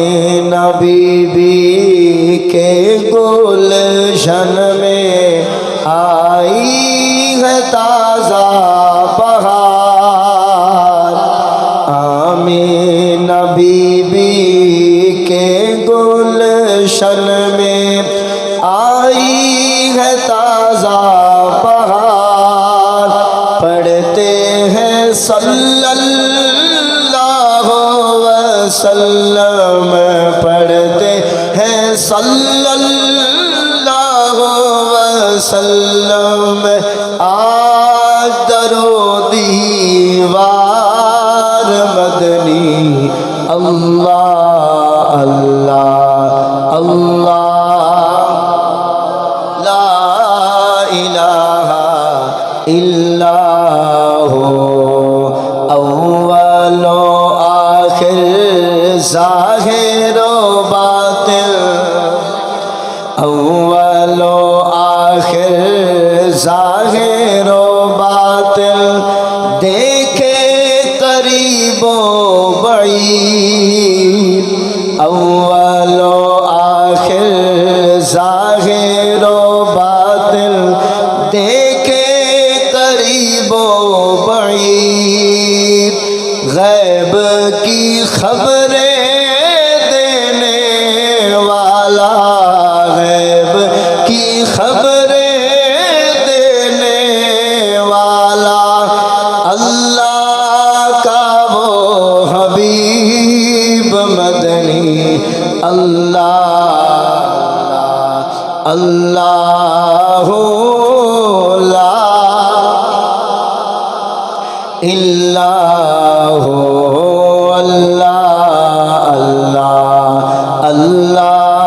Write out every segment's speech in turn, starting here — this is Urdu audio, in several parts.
آمینہ بی بی کے گلشن میں آئی ہے تازہ بہار، آمینہ بی بی کے گلشن میں آئی ہے تازہ بہار، پڑھتے ہیں صلی اللہ وسلم، پڑھتے ہیں صلی اللہ وسلم، آج در و دیوار مدنی، اللہ اللہ اللہ، لا الہ الا ہو، اول و آخر ظاہر و باطن، اول و آخر ظاہر و باطن، دیکھے قریب و بعید، اول و آخر ظاہر و باطن، دیکھے قریب و بعید، غیب کی خبریں دینے والا، غیب کی خبریں دینے والا، اللہ کا وہ حبیب مدنی، اللہ اللہ لا الہ اللہ اللہ اللہ،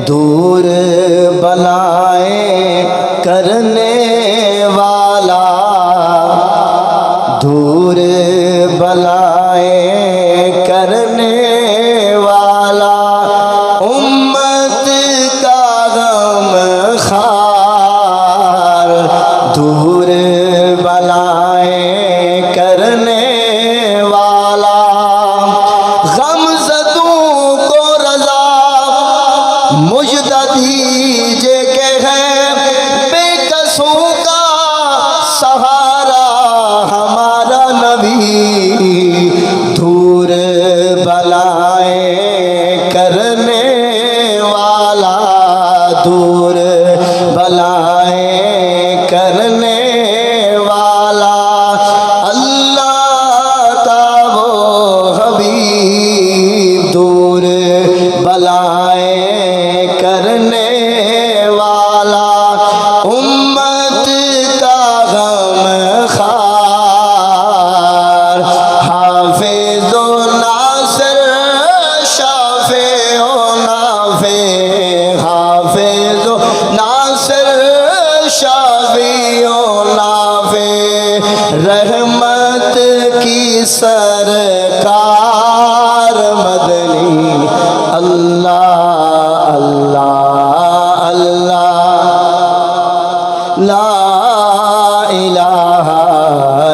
دور بلائیں کرنے والا، دور بلائیں کرنے والا، امت کا غم خار، دور بلائیں کرنے والا، غم زدوں کو رضا مجدہ دیجے کہ ہے بے کسوں کا سہارا ہمارا نبی، دور بلائیں کرنے والا، دور بلائیں کرنے والا، اللہ کا وہ حبیب، دور بلائیں کرنے والا، امت کا غم خار، حافظ و ناصر شافع و نافع، حافظ و ناصر شافع و نافع، رحمت کی سرکار مدنی، اللہ اللہ اللہ، لا الہ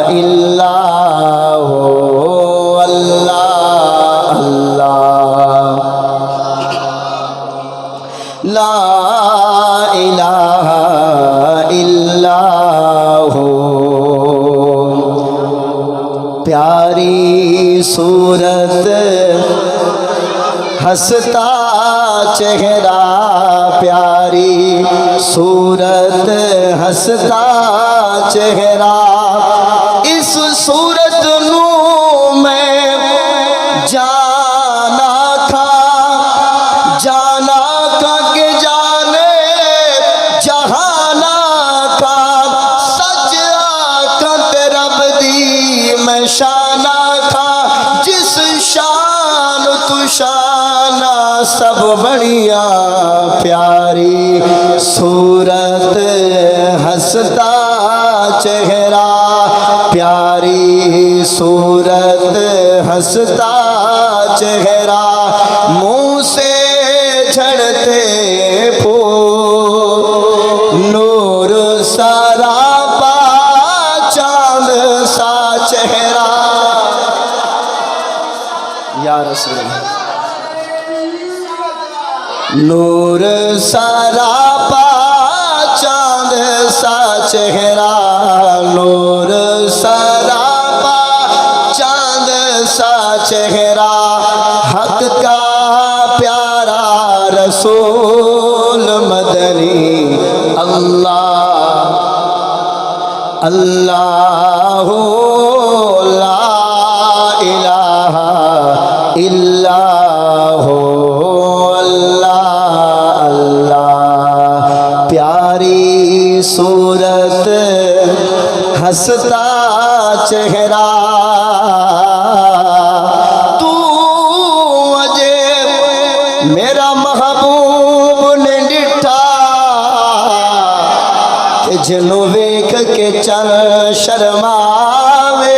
الا ہو، اللہ اللہ، لا الہ الا ہو، پیاری صورت ہنستا چہرہ، پیاری صورت ہنستا چہرہ، اس صورت نو میں جانا تھا، جانا تھا کہ جانے جہانا تھا، سچ آنکھت رب دی میں شانہ تھا، جس شان تو شانہ سب بڑھیا، پیاری صورت ہنستا چہرہ، پیاری صورت ہنستا چہرہ، منہ سے جھڑتے پھول، نور سراپا چاند سا رسول اللہ نور سراپا چاند سا چہرہ نور سراپا چاند سا چہرہ حق کا پیارا رسول مدنی اللہ اللہ لا الہ الا ہو اللہ اللہ پیاری صورت ہنستا چہرہ تو عجیب میرا محبوب نے ڈٹھا کہ جنوں ویکھ کے چل شرماوے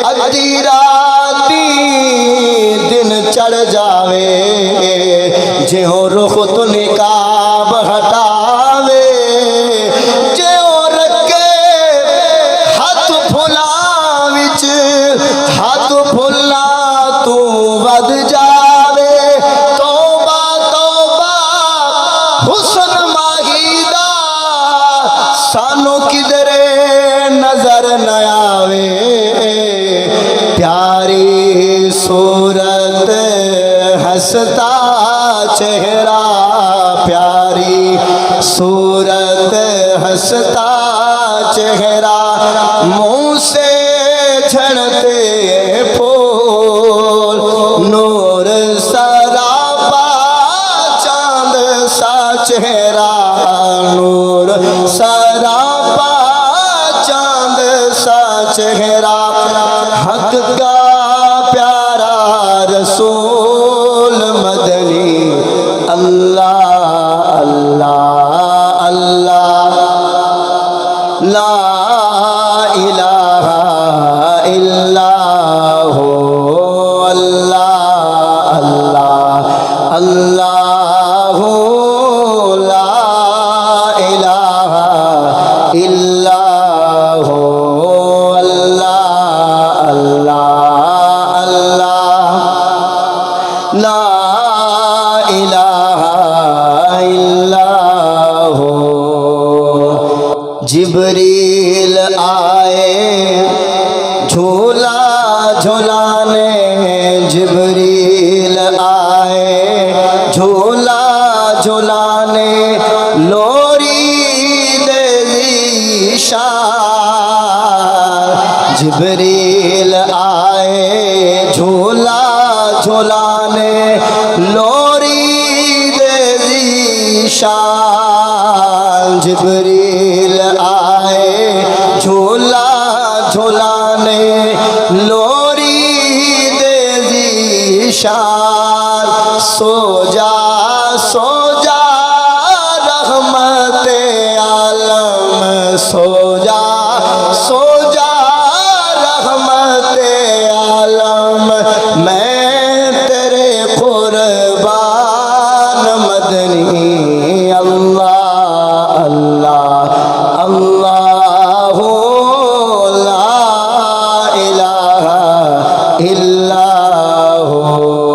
ادھی راتی دن چڑھ جاوے جہوں رخ تو نقاب ہٹاوے جہوں رکھے ہاتھ پھلا وچ ہاتھ پھلا تو ود جاوے توبہ توبہ حسن ماہیدہ سانو کدرے نظر نہ آوے پیاری صورت ہنستا چہرہ پیاری صورت ہنستا چہرہ منہ سے جھڑتے پھول نور سراپا چاند سا چہرہ نور سراپا چاند سا چہرہ حق کا پیارا رسول مدنی اللہ اللہ اللہ لا الہ الا ہو اللہ اللہ اللہ لا الہ الا ہو اللہ اللہ اللہ لا الہ الا ہو جبریل آئے جھولا جھولانے جبریل آئے جھولا جھولانے لوری دے ذیشان جبریل آئے جھولا جھولانے لوری دے ذیشان جبریل آئے جھولا جھولانے لوری دے ذیشان سو جا رحمت عالم سو جا رحمت عالم میں تیرے قربان مدنی اللہ اللہ اللہ لا الہ الا ہو